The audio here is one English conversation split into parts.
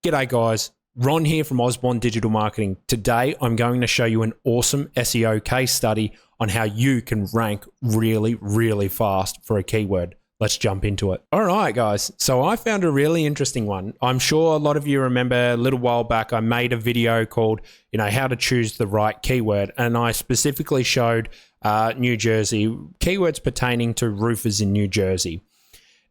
G'day guys, Ron here from Osborne Digital Marketing. Today I'm going to show you an awesome SEO case study on how you can rank really fast for a keyword. Let's jump into it. All right guys, so I found a really interesting one. I'm sure a lot of you remember a little while back I made a video called, how to choose the right keyword, and I specifically showed New Jersey, keywords pertaining to roofers in New Jersey.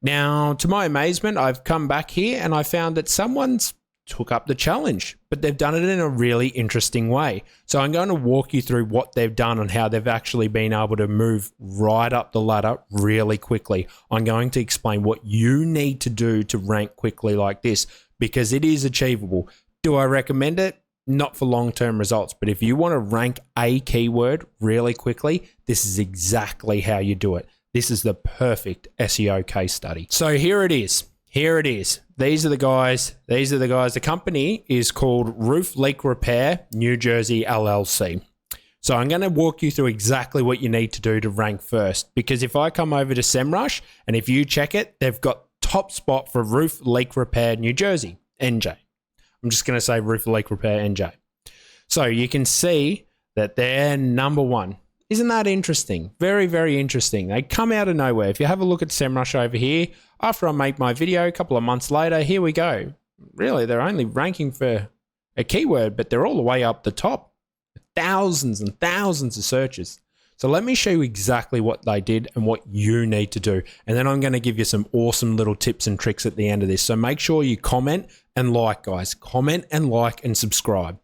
Now, to my amazement, I've come back here and I found that someone's took up the challenge, but they've done it in a really interesting way. So I'm going to walk you through what they've done and how they've actually been able to move right up the ladder really quickly. I'm going to explain what you need to do to rank quickly like this, because it is achievable. Do I recommend it? Not for long-term results, but if you want to rank a keyword really quickly, this is exactly how you do it. This is the perfect SEO case study. So here it is. These are the guys. The company is called Roof Leak Repair, New Jersey LLC. So I'm going to walk you through exactly what you need to do to rank first, because if I come over to SEMrush and if you check it, they've got top spot for Roof Leak Repair, New Jersey, NJ. I'm just going to say Roof Leak Repair, NJ. So you can see that they're number one. Isn't that interesting? Very interesting. They come out of nowhere. If you have a look at SEMrush over here, after I make my video, a couple of months later, here we go. Really, they're only ranking for a keyword, but they're all the way up the top. Thousands and thousands of searches. So let me show you exactly what they did and what you need to do. And then I'm going to give you some awesome little tips and tricks at the end of this. So make sure you comment and like, guys. Comment and like and subscribe.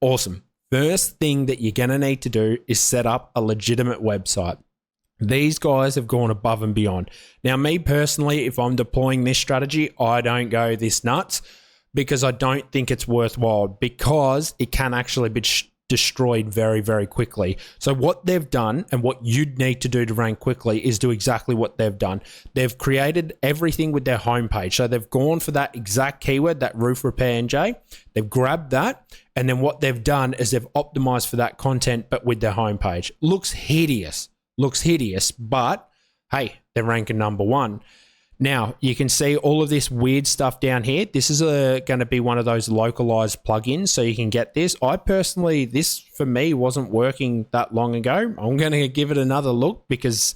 Awesome. First thing that you're going to need to do is set up a legitimate website. These guys have gone above and beyond. Now, me personally, if I'm deploying this strategy, I don't go this nuts because I don't think it's worthwhile, because it can actually be destroyed very quickly. So what they've done and what you'd need to do to rank quickly is do exactly what they've done. They've created everything with their homepage. So they've gone for that exact keyword, that roof repair NJ. They've grabbed that, and then what they've done is they've optimized for that content, but with their homepage. Looks hideous, but hey, they're ranking number one. Now, you can see all of this weird stuff down here. This is going to be one of those localized plugins, so you can get this. I personally, this for me wasn't working that long ago. I'm going to give it another look, because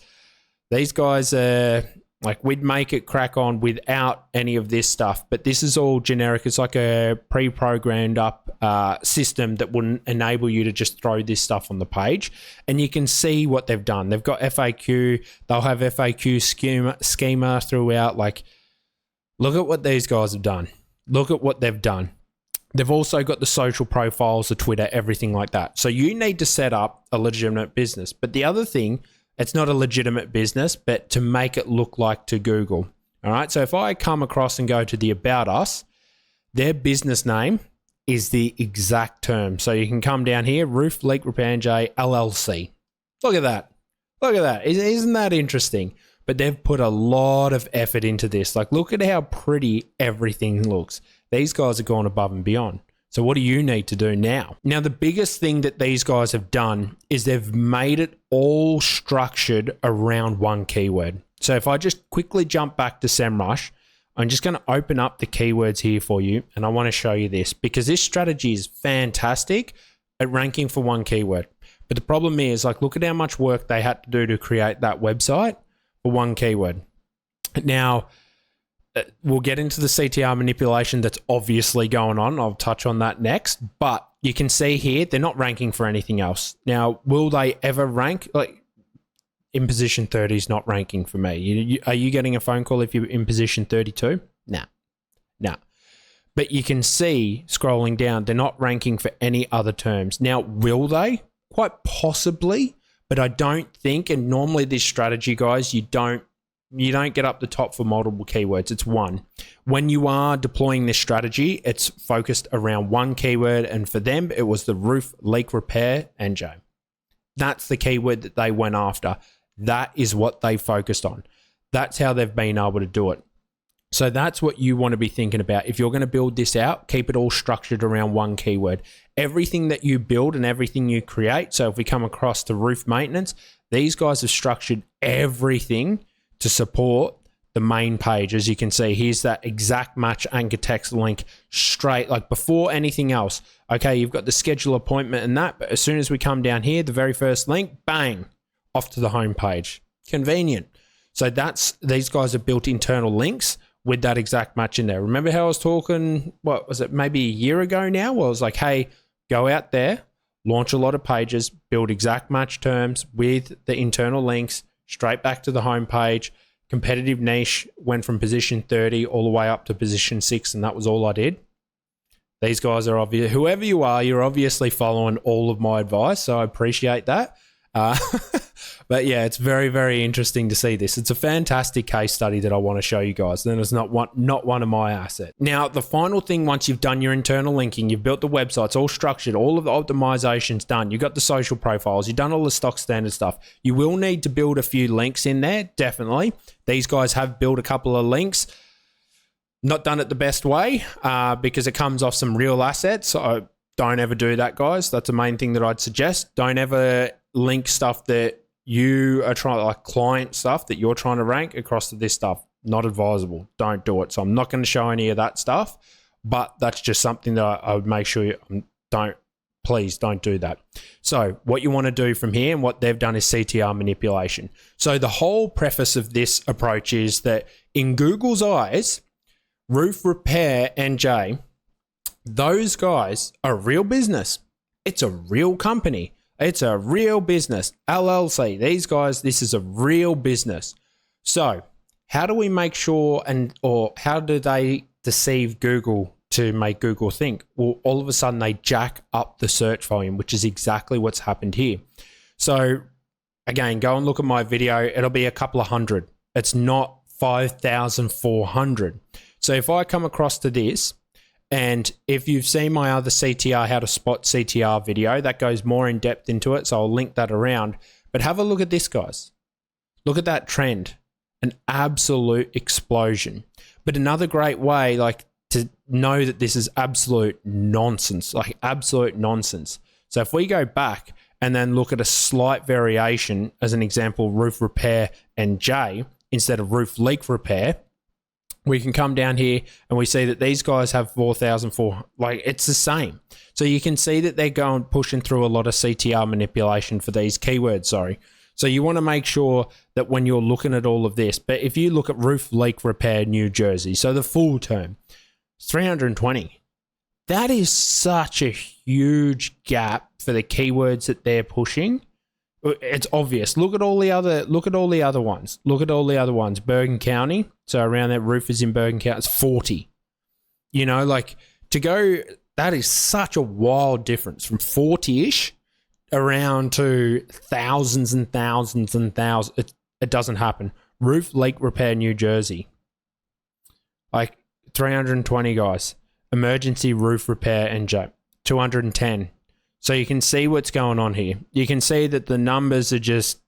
these guys are like, we'd make it crack on without any of this stuff, but this is all generic. It's like a pre-programmed up system that wouldn't enable you to just throw this stuff on the page. And you can see what they've done. They've got FAQ. They'll have FAQ schema throughout. Like, look at what these guys have done. Look at what they've done. They've also got the social profiles, the Twitter, everything like that. So you need to set up a legitimate business. But the other thing, it's not a legitimate business, but to make it look like to Google. All right. So if I come across and go to the About Us, their business name is the exact term. So you can come down here, Roof Leak Repair NJ LLC. Look at that. Isn't that interesting? But they've put a lot of effort into this. Like, look at how pretty everything looks. These guys have gone above and beyond. So what do you need to do now? Now, the biggest thing that these guys have done is they've made it all structured around one keyword. So if I just quickly jump back to SEMrush, I'm just going to open up the keywords here for you, and I want to show you this, because this strategy is fantastic at ranking for one keyword. But the problem is, like, look at how much work they had to do to create that website for one keyword. Now, we'll get into the CTR manipulation that's obviously going on. I'll touch on that next. But you can see here, they're not ranking for anything else. Now, will they ever rank? Like, in position 30 is not ranking for me. Are you getting a phone call if you're in position 32? Nah. But you can see, scrolling down, they're not ranking for any other terms. Now, will they? Quite possibly. But I don't think, and normally this strategy, guys, you don't get up the top for multiple keywords. It's one. When you are deploying this strategy, it's focused around one keyword, and for them, it was the roof leak repair NJ. That's the keyword that they went after. That is what they focused on. That's how they've been able to do it. So that's what you want to be thinking about. If you're going to build this out, keep it all structured around one keyword. Everything that you build and everything you create. So if we come across to roof maintenance, these guys have structured everything to support the main page. As you can see, here's that exact match anchor text link straight, like before anything else. Okay, you've got the schedule appointment and that, but as soon as we come down here, the very first link, bang, off to the home page. Convenient. So these guys have built internal links with that exact match in there. Remember how I was talking, what was it, maybe a year ago now? Well, I was like, hey, go out there, launch a lot of pages, build exact match terms with the internal links, straight back to the home page. Competitive niche went from position 30 all the way up to position 6, and that was all I did. These guys are obvious. Whoever you are, you're obviously following all of my advice, so I appreciate that. But yeah, it's very, very interesting to see this. It's a fantastic case study that I want to show you guys. Then it's not one of my assets. Now, the final thing, once you've done your internal linking, you've built the website, it's all structured, all of the optimization's done, you've got the social profiles, you've done all the stock standard stuff. You will need to build a few links in there, definitely. These guys have built a couple of links. Not done it the best way because it comes off some real assets. So don't ever do that, guys. That's the main thing that I'd suggest. Don't ever link stuff that you are trying, like client stuff that you're trying to rank across to this stuff. Not advisable. Don't do it. So I'm not going to show any of that stuff, but that's just something that I would make sure you please don't do that. So what you want to do from here, and what they've done, is CTR manipulation. So the whole preface of this approach is that in Google's eyes, Roof Repair NJ, those guys are a real business. It's a real company. It's a real business. LLC. These guys, this is a real business. So how do we make sure, or how do they deceive Google to make Google think? Well, all of a sudden they jack up the search volume, which is exactly what's happened here. So again, go and look at my video. It'll be a couple of hundred. It's not 5,400. So if I come across to this, and if you've seen my other CTR, how to spot CTR video, that goes more in depth into it. So I'll link that around. But have a look at this, guys. Look at that trend. An absolute explosion. But another great way, like, to know that this is absolute nonsense, like absolute nonsense. So if we go back and then look at a slight variation, as an example, roof repair and J instead of roof leak repair, we can come down here and we see that these guys have 4,004. Like, it's the same. So you can see that they're pushing through a lot of CTR manipulation for these keywords, sorry. So you want to make sure that when you're looking at all of this, but if you look at roof leak repair, New Jersey, so the full term, 320. That is such a huge gap for the keywords that they're pushing. It's obvious. Look at all the other ones. Look at all the other ones. Bergen County. So around that, roofers in Bergen County, it's 40. You know, like, to go, that is such a wild difference from 40-ish around to thousands and thousands and thousands. It doesn't happen. Roof leak repair, New Jersey. Like 320 guys. Emergency roof repair and 210. So you can see what's going on here. You can see that the numbers are just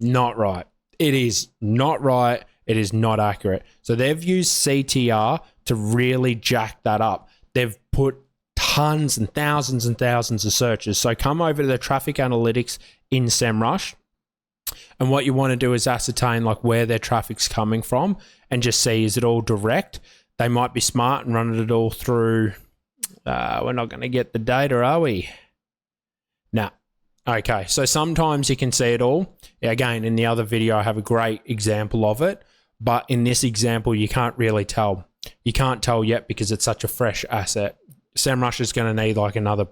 not right. It is not right. It is not accurate. So they've used CTR to really jack that up. They've put tons and thousands of searches. So come over to the traffic analytics in SEMrush. And what you want to do is ascertain like where their traffic's coming from and just see, is it all direct? They might be smart and running it all through. We're not going to get the data, are we? No. Okay, so sometimes you can see it all. Again, in the other video, I have a great example of it. But in this example, you can't really tell. You can't tell yet because it's such a fresh asset. SEMrush is going to need like another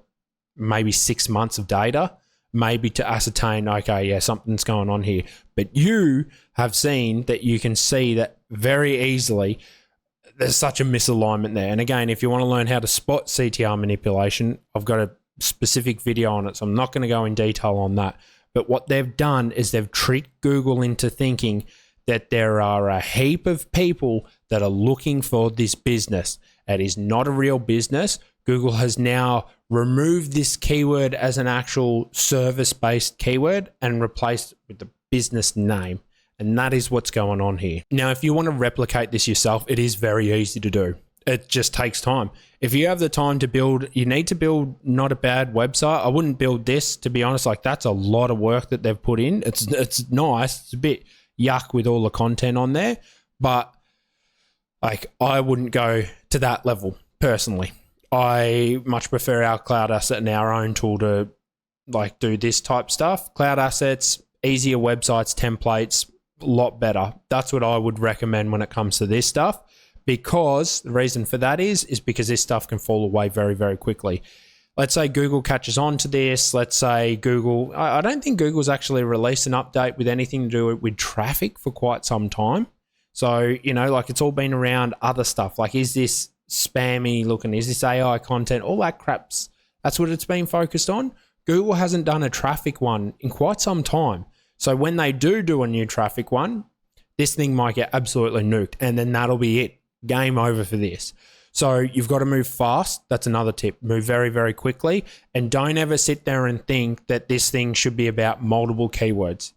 maybe 6 months of data, maybe to ascertain, okay, yeah, something's going on here. But you have seen that you can see that very easily there's such a misalignment there. And again, if you want to learn how to spot CTR manipulation, I've got a specific video on it, so I'm not going to go in detail on that. But what they've done is they've tricked Google into thinking that there are a heap of people that are looking for this business. It is not a real business. Google has now removed this keyword as an actual service-based keyword and replaced it with the business name. And that is what's going on here. Now, if you want to replicate this yourself, it is very easy to do. It just takes time. If you have the time to build, you need to build not a bad website. I wouldn't build this, to be honest. Like, that's a lot of work that they've put in. It's nice. It's a bit yuck with all the content on there. but like I wouldn't go to that level personally. I much prefer our cloud asset and our own tool to like do this type stuff. Cloud assets, easier websites, templates, a lot better. That's what I would recommend when it comes to this stuff, because the reason for that is because this stuff can fall away very, very quickly. Let's say Google catches on to this. Let's say Google, I don't think Google's actually released an update with anything to do with traffic for quite some time. So, you know, like it's all been around other stuff. Like, is this spammy looking? Is this AI content? All that crap's, that's what it's been focused on. Google hasn't done a traffic one in quite some time. So when they do a new traffic one, this thing might get absolutely nuked, and then that'll be it. Game over for this. So you've got to move fast. That's another tip. Move very, very quickly, and don't ever sit there and think that this thing should be about multiple keywords.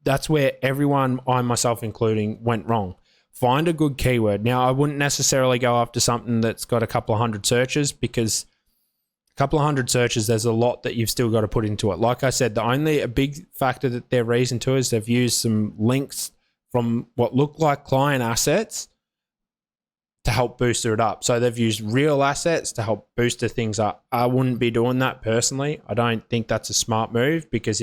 That's where everyone, I myself including, went wrong. Find a good keyword. Now, I wouldn't necessarily go after something that's got a couple of hundred searches, because a couple of hundred searches, there's a lot that you've still got to put into it. Like I said, a big factor that they're reason to is they've used some links from what look like client assets to help booster it up. So they've used real assets to help booster things up. I wouldn't be doing that personally. I don't think that's a smart move, because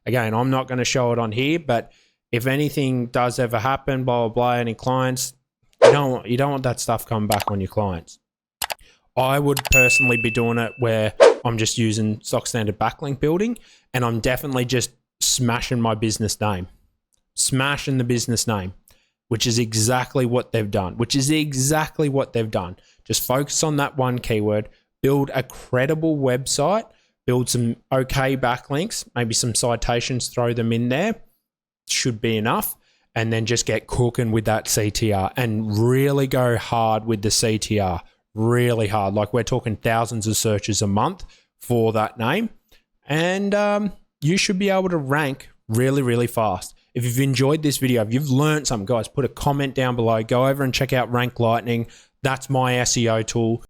again, I'm not going to show it on here, but if anything does ever happen, blah, blah, blah, any clients, you don't want that stuff coming back on your clients. I would personally be doing it where I'm just using stock standard backlink building, and I'm definitely just smashing my business name. Smashing the business name, which is exactly what they've done. Just focus on that one keyword, build a credible website, build some okay backlinks, maybe some citations, throw them in there. Should be enough. And then just get cooking with that CTR and really go hard with the CTR. Really hard. Like, we're talking thousands of searches a month for that name. And you should be able to rank really, really fast. If you've enjoyed this video, if you've learned something, guys, put a comment down below. Go over and check out Rank Lightning. That's my SEO tool.